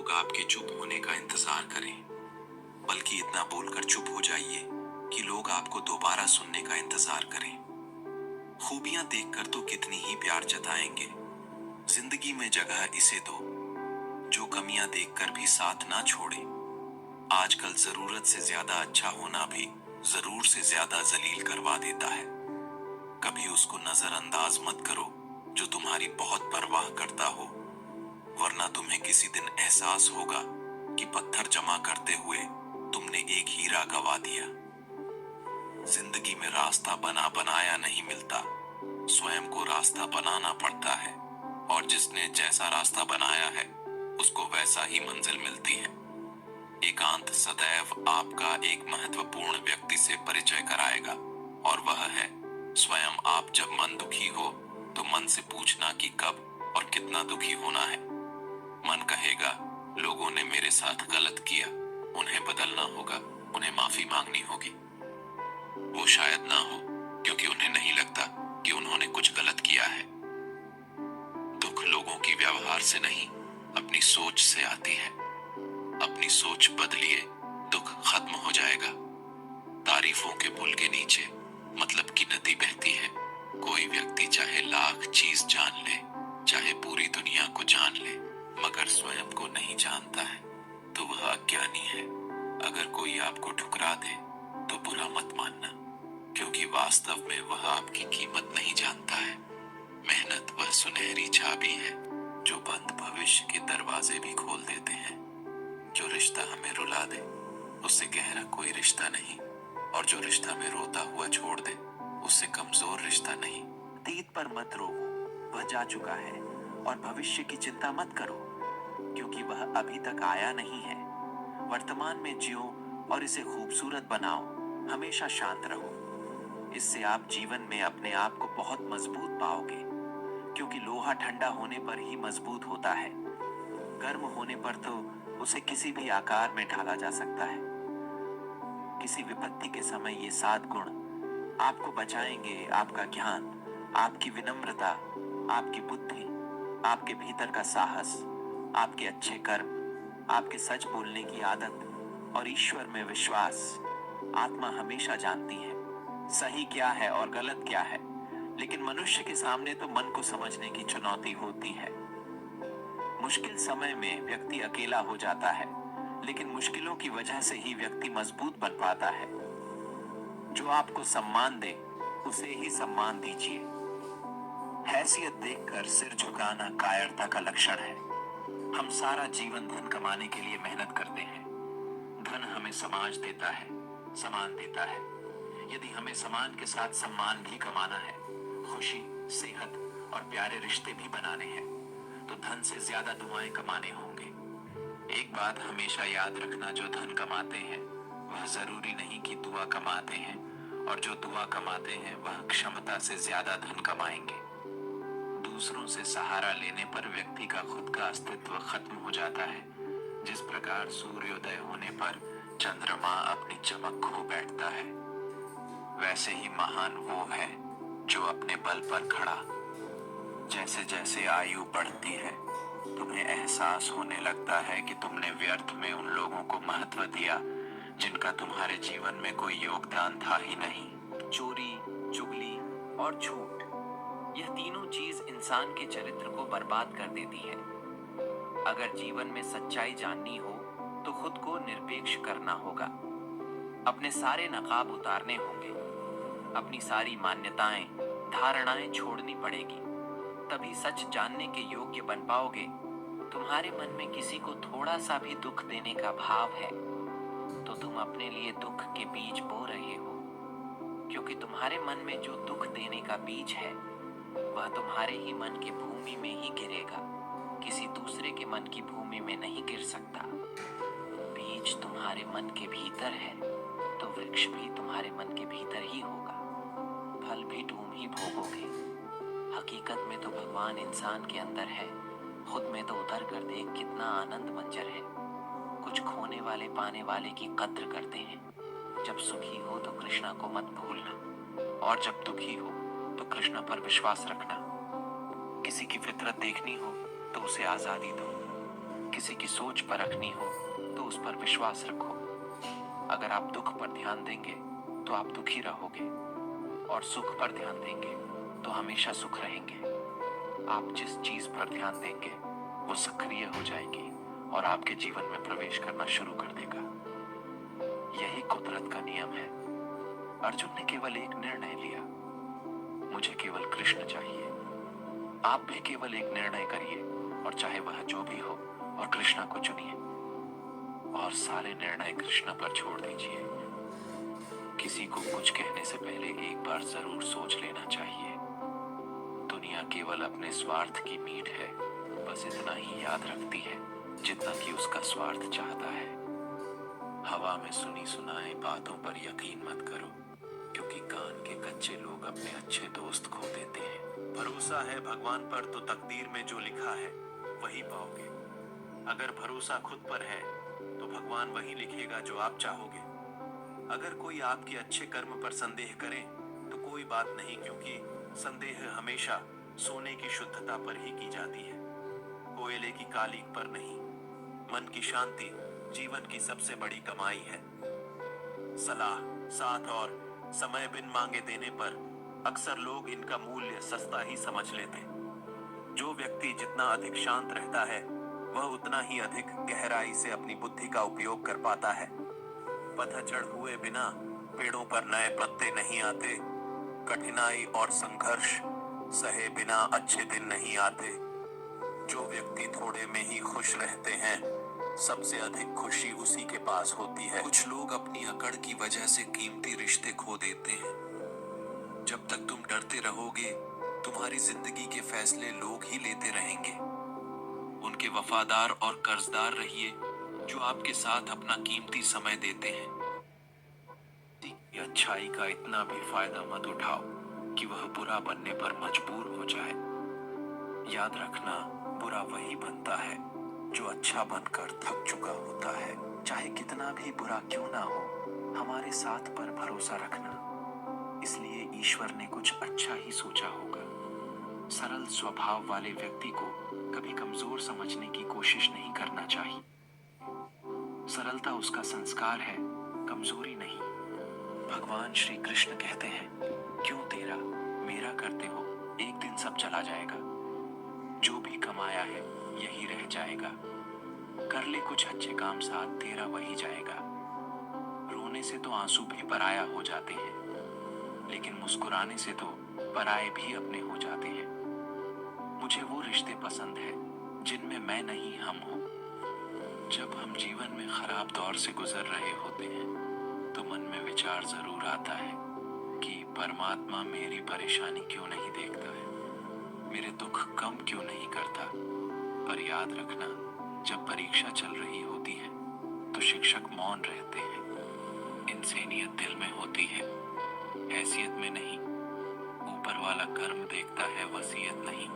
लोग आपके चुप होने का इंतजार करें, बल्कि इतना बोलकर चुप हो जाइए कि लोग आपको दोबारा सुनने का इंतजार करें। खूबियां देखकर तो कितनी ही प्यार जताएंगे, जिंदगी में जगह इसे दो जो कमियां देखकर भी साथ ना छोड़े। आजकल जरूरत से ज्यादा अच्छा होना भी जरूर से ज्यादा जलील करवा देता है। कभी उसको नजरअंदाज मत करो जो तुम्हारी बहुत परवाह करता हो, वरना तुम्हें किसी दिन एहसास होगा कि पत्थर जमा करते हुए तुमने एक हीरा गवा दिया। जिंदगी में रास्ता बना बनाया नहीं मिलता, स्वयं को रास्ता बनाना पड़ता है, और जिसने जैसा रास्ता बनाया है उसको वैसा ही मंजिल मिलती है। एकांत सदैव आपका एक महत्वपूर्ण व्यक्ति से परिचय कराएगा, और वह है स्वयं आप। जब मन दुखी हो तो मन से पूछना कि कब और कितना दुखी होना है। मन कहेगा लोगों ने मेरे साथ गलत किया, उन्हें बदलना होगा, उन्हें माफी मांगनी होगी। वो शायद ना हो, क्योंकि उन्हें नहीं लगता कि उन्होंने कुछ गलत किया है। दुख लोगों की व्यवहार से नहीं, अपनी सोच से आती है। अपनी सोच बदलिए, दुख खत्म हो जाएगा। तारीफों के पुल के नीचे मतलब की नदी बहती है। कोई व्यक्ति चाहे लाख चीज जान ले, चाहे पूरी दुनिया को जान ले, मगर स्वयं को नहीं जानता है तो वह अज्ञानी है। अगर कोई आपको ठुकरा दे तो बुरा मत मानना, क्योंकि वास्तव में वह आपकी कीमत नहीं जानता है। मेहनत वह सुनहरी चाबी है जो बंद भविष्य के दरवाजे भी खोल देते हैं। जो रिश्ता हमें रुला दे उससे गहरा कोई रिश्ता नहीं, और जो रिश्ता में रोता हुआ छोड़ दे उससे कमजोर रिश्ता नहीं। अतीत पर मत रोवो, वह जा चुका है, और भविष्य की चिंता मत करो, क्योंकि वह अभी तक आया नहीं है। वर्तमान में जियो और इसे खूबसूरत बनाओ। हमेशा शांत रहो, इससे आप जीवन में अपने आप को बहुत मजबूत पाओगे, क्योंकि लोहा ठंडा होने पर ही मजबूत होता है। गर्म होने पर तो उसे किसी भी आकार में ढाला जा सकता है। किसी विपत्ति के समय ये 7 गुण आपको बचाएंगे। आपका ज्ञान, आपकी विनम्रता, आपकी बुद्धि, आपके भीतर का साहस, आपके अच्छे कर्म, आपके सच बोलने की आदत और ईश्वर में विश्वास। आत्मा हमेशा जानती है सही क्या है और गलत क्या है, लेकिन मनुष्य के सामने तो मन को समझने की चुनौती होती है। मुश्किल समय में व्यक्ति अकेला हो जाता है, लेकिन मुश्किलों की वजह से ही व्यक्ति मजबूत बन पाता है। जो आपको सम्मान दे उसे ही सम्मान दीजिए। हैसियत देखकर सिर झुकाना कायरता का लक्षण है। हम सारा जीवन धन कमाने के लिए मेहनत करते हैं। धन हमें समाज देता है, सम्मान देता है। यदि हमें सम्मान के साथ सम्मान भी कमाना है, खुशी, सेहत और प्यारे रिश्ते भी बनाने हैं, तो धन से ज्यादा दुआएं कमाने होंगे। एक बात हमेशा याद रखना, जो धन कमाते हैं वह जरूरी नहीं कि दुआ कमाते हैं, और जो दुआ कमाते हैं वह क्षमता से ज्यादा धन कमाएंगे। दूसरों से सहारा लेने पर व्यक्ति का खुद का अस्तित्व खत्म हो जाता है। जिस प्रकार सूर्योदय होने पर चंद्रमा अपनी चमक खो बैठता है, वैसे ही महान वो है जो अपने बल पर खड़ा। जैसे जैसे आयु बढ़ती है, तुम्हें एहसास होने लगता है कि तुमने व्यर्थ में उन लोगों को महत्व दिया जिनका तुम्हारे जीवन में कोई योगदान था ही नहीं। चोरी, चुगली और झूठ, यह तीनों चीज इंसान के चरित्र को बर्बाद कर देती है। अगर जीवन में सच्चाई जाननी हो तो खुद को निरपेक्ष करना होगा। अपने सारे नकाब उतारने होंगे। अपनी सारी मान्यताएं, धारणाएं छोड़नी पड़ेगी, तभी सच जानने के योग्य बन पाओगे। तुम्हारे मन में किसी को थोड़ा सा भी दुख देने का भाव है तो तुम अपने लिए दुख के बीज बो रहे हो, क्योंकि तुम्हारे मन में जो दुख देने का बीज है वह तुम्हारे ही मन की भूमि में ही गिरेगा, किसी दूसरे के मन की भूमि में नहीं गिर सकता। बीज तुम्हारे मन के भीतर है तो वृक्ष भी तुम्हारे मन के भीतर ही होगा, फल भी तुम ही भोगोगे। हकीकत में तो भगवान इंसान के अंदर है, खुद में तो उतर कर देख कितना आनंद मंजर है। कुछ खोने वाले पाने वाले की कद्र करते हैं। जब सुखी हो तो कृष्णा को मत भूलना, और जब दुखी हो तो कृष्णा पर विश्वास रखना। किसी की फितरत देखनी हो तो उसे आजादी दो, किसी किसी की सोच परखनी हो तो उस पर विश्वास रखो। अगर आप दुख पर ध्यान देंगे तो आप दुखी रहोगे, और सुख पर ध्यान देंगे तो हमेशा सुख रहेंगे। आप जिस चीज पर ध्यान देंगे वो सक्रिय हो जाएगी और आपके जीवन में प्रवेश करना शुरू कर देगा। यही कुदरत का नियम है। अर्जुन ने केवल एक निर्णय लिया, मुझे केवल कृष्ण चाहिए। आप भी केवल एक निर्णय करिए, और चाहे वह जो भी हो, और कृष्णा को चुनिए, और सारे निर्णय कृष्णा पर छोड़ दीजिए। किसी को कुछ कहने से पहले एक बार जरूर सोच लेना चाहिए। दुनिया केवल अपने स्वार्थ की मीट है, बस इतना ही याद रखती है जितना कि उसका स्वार्थ चाहता है। हवा में सुनी सुनाई बातों पर यकीन मत करो, क्योंकि कान के कच्चे लोग अपने अच्छे दोस्त खो देते हैं। भरोसा है भगवान पर तो तकदीर में जो लिखा है वही पाओगे। अगर भरोसा खुद पर है तो भगवान वही लिखेगा जो आप चाहोगे। अगर कोई आपके अच्छे कर्म पर संदेह करे तो कोई बात नहीं, क्योंकि संदेह हमेशा सोने की शुद्धता पर ही की जाती है, कोयले की कालिक पर नहीं। मन की शांति जीवन की सबसे बड़ी कमाई है। सलाह, साथ और समय बिन मांगे देने पर अक्सर लोग इनका मूल्य सस्ता ही समझ लेते। जो व्यक्ति जितना अधिक शांत रहता है वह उतना ही अधिक गहराई से अपनी बुद्धि का उपयोग कर पाता है। पतझड़ हुए बिना पेड़ों पर नए पत्ते नहीं आते। कठिनाई और संघर्ष सहे बिना अच्छे दिन नहीं आते। जो व्यक्ति थोड़े में ही खुश रहते हैं, सबसे अधिक खुशी उसी के पास होती है। कुछ लोग अपनी अकड़ की वजह से कीमती रिश्ते खो देते हैं। जब तक तुम डरते रहोगे, तुम्हारी जिंदगी के फैसले लोग ही लेते रहेंगे। उनके वफादार और कर्जदार रहिए जो आपके साथ अपना कीमती समय देते हैं। अच्छाई का इतना भी फायदा मत उठाओ कि वह बुरा बनने पर मजबूर हो जाए। याद रखना, बुरा वही बनता है जो अच्छा बनकर थक चुका होता है। चाहे कितना भी बुरा क्यों ना हो, हमारे साथ पर भरोसा रखना, इसलिए ईश्वर ने कुछ अच्छा ही सोचा होगा। सरल स्वभाव वाले व्यक्ति को कभी कमजोर समझने की कोशिश नहीं करना चाहिए। सरलता उसका संस्कार है, कमजोरी नहीं। भगवान श्री कृष्ण कहते हैं, क्यों तेरा मेरा करते हो, एक दिन सब चला जाएगा। जो भी कमाया है यही रह जाएगा। कर ले कुछ अच्छे काम, साथ तेरा वही जाएगा। रोने से तो आंसू भी पराया हो जाते हैं, लेकिन मुस्कुराने से तो पराये भी अपने हो जाते हैं। मुझे वो रिश्ते पसंद है जिनमें मैं नहीं हम हूं। जब हम जीवन में खराब दौर से गुजर रहे होते हैं तो मन में विचार जरूर आता है कि परमात्मा मेरी परेशानी क्यों नहीं देखता है, मेरे दुख कम क्यों नहीं करता। पर याद रखना, जब परीक्षा चल रही होती है तो शिक्षक मौन रहते हैं। इंसानियत दिल में होती है, हैसियत में नहीं। ऊपर वाला कर्म देखता है, वसीयत नहीं।